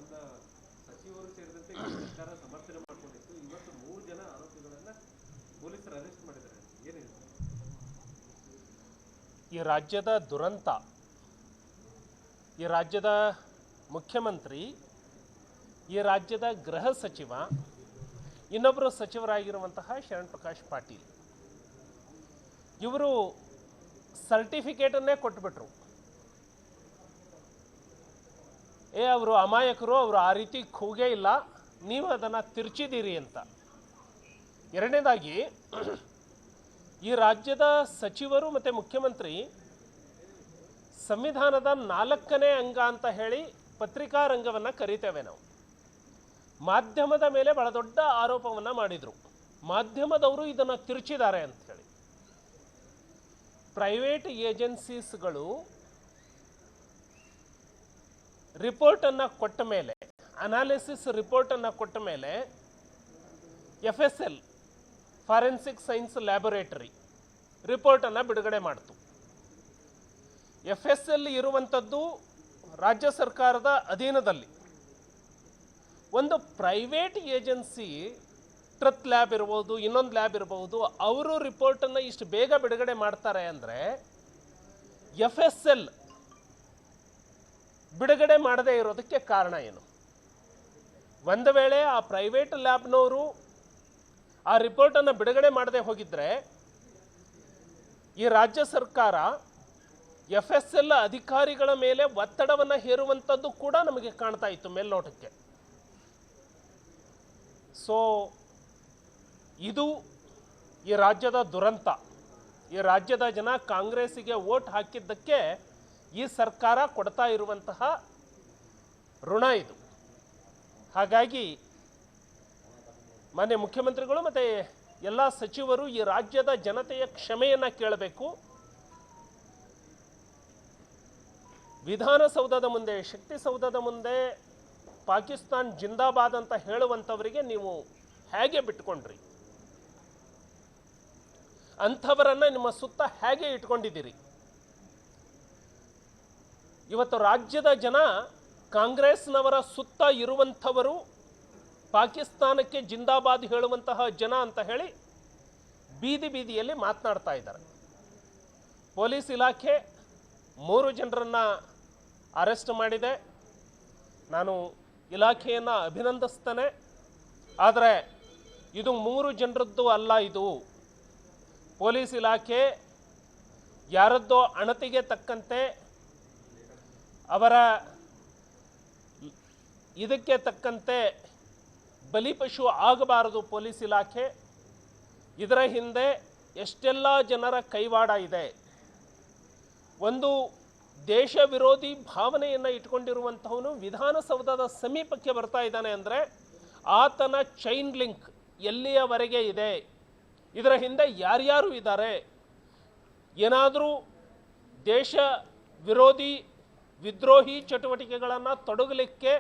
ಸಂವಿಧಾನದ ಸಚಿವರು ಸೇರಿದಂತೆ ಸರ್ಕಾರ ಸಮರ್ಥನೆ ಮಾಡಿಕೊಂಡಿತ್ತು. ಇವತ್ತು 3 ಜನ ಆರೋಪಿಗಳನ್ನ ಪೊಲೀಸರು ಅರೆಸ್ಟ್ ಮಾಡಿದ್ದಾರೆ. ಏನಿದೆ ಈ ರಾಜ್ಯದ ದುರಂತ? ಈ ರಾಜ್ಯದ ಮುಖ್ಯಮಂತ್ರಿ, ಈ ರಾಜ್ಯದ ಗೃಹ ಸಚಿವ, ಇನ್ನೊಬ್ಬರು ಸಚಿವರಾಗಿರುವಂತಹ ಶರಣ್ ಪ್ರಕಾಶ್ ಪಾಟೀಲ್ ಇವರು ಸರ್ಟಿಫಿಕೇಟನ್ನೇ ಕೊಟ್ಬಿಟ್ರು. ಅವರು ಅಮಾಯಕರು, ಅವರು ಆ ರೀತಿ ಕೂಗೇ ಇಲ್ಲ, ನೀವು ಅದನ್ನು ತಿರ್ಚಿದ್ದೀರಿ ಅಂತ. ಎರಡನೇದಾಗಿ ಈ ರಾಜ್ಯದ ಸಚಿವರು ಮತ್ತು ಮುಖ್ಯಮಂತ್ರಿ ಸಂವಿಧಾನದ 4ನೇ ಅಂಗ ಅಂತ ಹೇಳಿ ಪತ್ರಿಕಾ ರಂಗವನ್ನು ಕರೀತೇವೆ ನಾವು. ಮಾಧ್ಯಮದ ಮೇಲೆ ಬಹಳ ದೊಡ್ಡ ಆರೋಪವನ್ನು ಮಾಡಿದರು. ಮಾಧ್ಯಮದವರು ಇದನ್ನು ತಿರುಚಿದ್ದಾರೆ ಅಂತ ಹೇಳಿ. ಪ್ರೈವೇಟ್ ಏಜೆನ್ಸೀಸ್ಗಳು ರಿಪೋರ್ಟನ್ನು ಕೊಟ್ಟ ಮೇಲೆ, ಅನಾಲಿಸಿಸ್ ರಿಪೋರ್ಟನ್ನು ಕೊಟ್ಟ ಮೇಲೆ FSL ಫಾರೆನ್ಸಿಕ್ ಸೈನ್ಸ್ ಲ್ಯಾಬೊರೇಟರಿ ರಿಪೋರ್ಟನ್ನು ಬಿಡುಗಡೆ ಮಾಡಿತು. FSL ಇರುವಂಥದ್ದು ರಾಜ್ಯ ಸರ್ಕಾರದ ಅಧೀನದಲ್ಲಿ. ಒಂದು ಪ್ರೈವೇಟ್ ಏಜೆನ್ಸಿ, ಟ್ರತ್ ಲ್ಯಾಬ್ ಇರ್ಬೋದು, ಇನ್ನೊಂದು ಲ್ಯಾಬ್ ಇರ್ಬೋದು, ಅವರು ರಿಪೋರ್ಟನ್ನು ಇಷ್ಟು ಬೇಗ ಬಿಡುಗಡೆ ಮಾಡ್ತಾರೆ ಅಂದರೆ FSL ಬಿಡುಗಡೆ ಮಾಡದೇ ಇರೋದಕ್ಕೆ ಕಾರಣ ಏನು? ಒಂದು ವೇಳೆ ಆ ಪ್ರೈವೇಟ್ ಲ್ಯಾಬ್ನವರು ಆ ರಿಪೋರ್ಟನ್ನು ಬಿಡುಗಡೆ ಮಾಡದೆ ಹೋಗಿದ್ರೆ ಈ ರಾಜ್ಯ ಸರ್ಕಾರ FSL ಅಧಿಕಾರಿಗಳ ಮೇಲೆ ಒತ್ತಡವನ್ನು ಹೇರುವಂಥದ್ದು ಕೂಡ ನಮಗೆ ಕಾಣ್ತಾ ಇತ್ತು ಮೇಲ್ನೋಟಕ್ಕೆ. ಸೊ ಇದು ಈ ರಾಜ್ಯದ ದುರಂತ. ಈ ರಾಜ್ಯದ ಜನ ಕಾಂಗ್ರೆಸ್ಸಿಗೆ ವೋಟ್ ಹಾಕಿದ್ದಕ್ಕೆ ಈ ಸರ್ಕಾರ ಕೊಡ್ತಾ ಇರುವಂತಹ ಋಣ ಇದು. ಹಾಗಾಗಿ ಮಾನ್ಯ ಮುಖ್ಯಮಂತ್ರಿಗಳು ಮತ್ತು ಎಲ್ಲ ಸಚಿವರು ಈ ರಾಜ್ಯದ ಜನತೆಯ ಕ್ಷಮೆಯನ್ನು ಕೇಳಬೇಕು. ವಿಧಾನಸೌಧದ ಮುಂದೆ, ಶಕ್ತಿಸೌಧದ ಮುಂದೆ ಪಾಕಿಸ್ತಾನ್ ಜಿಂದಾಬಾದ್ ಅಂತ ಹೇಳುವಂಥವರಿಗೆ ನೀವು ಹೇಗೆ ಬಿಟ್ಕೊಂಡ್ರಿ? ಅಂಥವರನ್ನ ನಿಮ್ಮ ಸುತ್ತ ಹೇಗೆ ಇಟ್ಕೊಂಡಿದ್ದೀರಿ? ಇವತ್ತು ರಾಜ್ಯದ ಜನ ಕಾಂಗ್ರೆಸ್ನವರ ಸುತ್ತ ಇರುವಂಥವರು ಪಾಕಿಸ್ತಾನಕ್ಕೆ ಜಿಂದಾಬಾದ್ ಹೇಳುವಂತಹ ಜನ ಅಂತ ಹೇಳಿ ಬೀದಿ ಬೀದಿಯಲ್ಲಿ ಮಾತನಾಡ್ತಾ ಇದ್ದಾರೆ. ಪೊಲೀಸ್ ಇಲಾಖೆ 3 ಜನರನ್ನು ಅರೆಸ್ಟ್ ಮಾಡಿದೆ. ನಾನು ಇಲಾಖೆಯನ್ನು ಅಭಿನಂದಿಸ್ತೇನೆ. ಆದರೆ ಇದು 3 ಜನರದ್ದು ಅಲ್ಲ. ಇದು ಪೊಲೀಸ್ ಇಲಾಖೆ ಯಾರದ್ದೋ ಅಣತಿಗೆ ತಕ್ಕಂತೆ, ಅವರ ಇದಕ್ಕೆ ತಕ್ಕಂತೆ ಬಲಿಪಶು ಆಗಬಾರದು ಪೊಲೀಸ್ ಇಲಾಖೆ. ಇದರ ಹಿಂದೆ ಎಷ್ಟೆಲ್ಲ ಜನರ ಕೈವಾಡ ಇದೆ. ಒಂದು ದೇಶ ವಿರೋಧಿ ಭಾವನೆಯನ್ನು ಇಟ್ಕೊಂಡಿರುವಂಥವನು ವಿಧಾನಸೌಧದ ಸಮೀಪಕ್ಕೆ ಬರ್ತಾ ಇದ್ದಾನೆ ಅಂದರೆ ಆತನ ಚೈನ್ ಲಿಂಕ್ ಎಲ್ಲಿಯವರೆಗೆ ಇದೆ, ಇದರ ಹಿಂದೆ ಯಾರ್ಯಾರು ಇದ್ದಾರೆ, ಏನಾದರೂ ದೇಶ ವಿರೋಧಿ ವಿದ್ರೋಹಿ ಚಟುವಟಿಕೆಗಳನ್ನು ತೊಡಗಲಿಕ್ಕೆ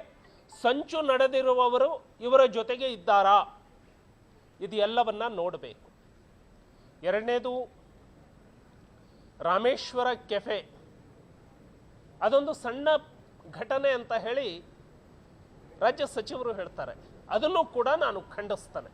ಸಂಚು ನಡೆದಿರುವವರು ಇವರ ಜೊತೆಗೆ ಇದ್ದಾರಾ? ಇದು ಎಲ್ಲವನ್ನ ನೋಡಬೇಕು. ಎರಡನೇದು, ರಾಮೇಶ್ವರ ಕೆಫೆ ಅದೊಂದು ಸಣ್ಣ ಘಟನೆ ಅಂತ ಹೇಳಿ ರಾಜ್ಯ ಸಚಿವರು ಹೇಳ್ತಾರೆ. ಅದನ್ನು ಕೂಡ ನಾನು ಖಂಡಿಸ್ತೇನೆ.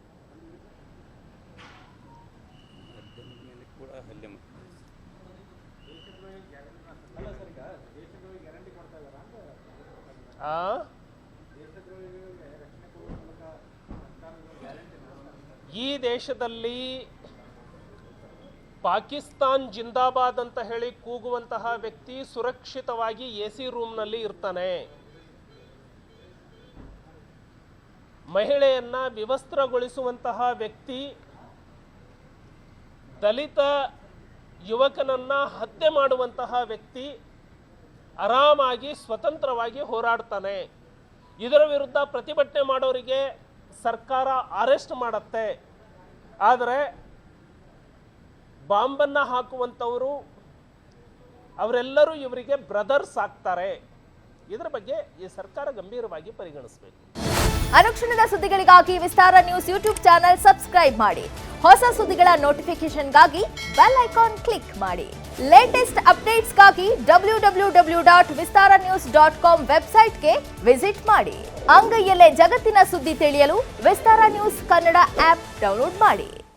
ಈ ದೇಶದಲ್ಲಿ ಪಾಕಿಸ್ತಾನ್ ಜಿಂದಾಬಾದ್ ಅಂತ ಹೇಳಿ ಕೂಗುವಂತಹ ವ್ಯಕ್ತಿ ಸುರಕ್ಷಿತವಾಗಿ AC ರೂಮ್ನಲ್ಲಿ ಇರ್ತಾನೆ. ಮಹಿಳೆಯನ್ನ ವಿವಸ್ತ್ರಗೊಳಿಸುವಂತಹ ವ್ಯಕ್ತಿ ದಲಿತ ಯುವಕನನ್ನ ಹತ್ಯೆ ಮಾಡುವಂತಹ ವ್ಯಕ್ತಿ ಆರಾಮಾಗಿ ಸ್ವತಂತ್ರವಾಗಿ ಹೋರಾಡ್ತಾನೆ. ಇದರ ವಿರುದ್ಧ ಪ್ರತಿಭಟನೆ ಮಾಡೋರಿಗೆ ಸರ್ಕಾರ ಅರೆಸ್ಟ್ ಮಾಡುತ್ತೆ. ಆದರೆ ಬಾಂಬನ್ನು ಹಾಕುವಂಥವರು ಅವರೆಲ್ಲರೂ ಇವರಿಗೆ ಬ್ರದರ್ಸ್ ಆಗ್ತಾರೆ. ಇದರ ಬಗ್ಗೆ ಈ ಸರ್ಕಾರ ಗಂಭೀರವಾಗಿ ಪರಿಗಣಿಸಬೇಕು. ಅನುಕ್ಷಣದ ಸುದ್ದಿಗಳಿಗಾಗಿ ವಿಸ್ತಾರ ನ್ಯೂಸ್ ಯೂಟ್ಯೂಬ್ ಚಾನೆಲ್ ಸಬ್ಸ್ಕ್ರೈಬ್ ಮಾಡಿ. ಹೊಸ ಸುದ್ದಿಗಳ ನೋಟಿಫಿಕೇಶನ್ಗಾಗಿ ಬೆಲ್ ಐಕಾನ್ ಕ್ಲಿಕ್ ಮಾಡಿ. ಲೇಟೆಸ್ಟ್ ಅಪ್ಡೇಟ್ಸ್ಗಾಗಿ www.vistaranews.com ವೆಬ್ಸೈಟ್ಗೆ ವಿಸಿಟ್ ಮಾಡಿ. ಅಂಗೈಯಲ್ಲೇ ಜಗತ್ತಿನ ಸುದ್ದಿ ತಿಳಿಯಲು ವಿಸ್ತಾರ ನ್ಯೂಸ್ ಕನ್ನಡ ಆಪ್ ಡೌನ್ಲೋಡ್ ಮಾಡಿ.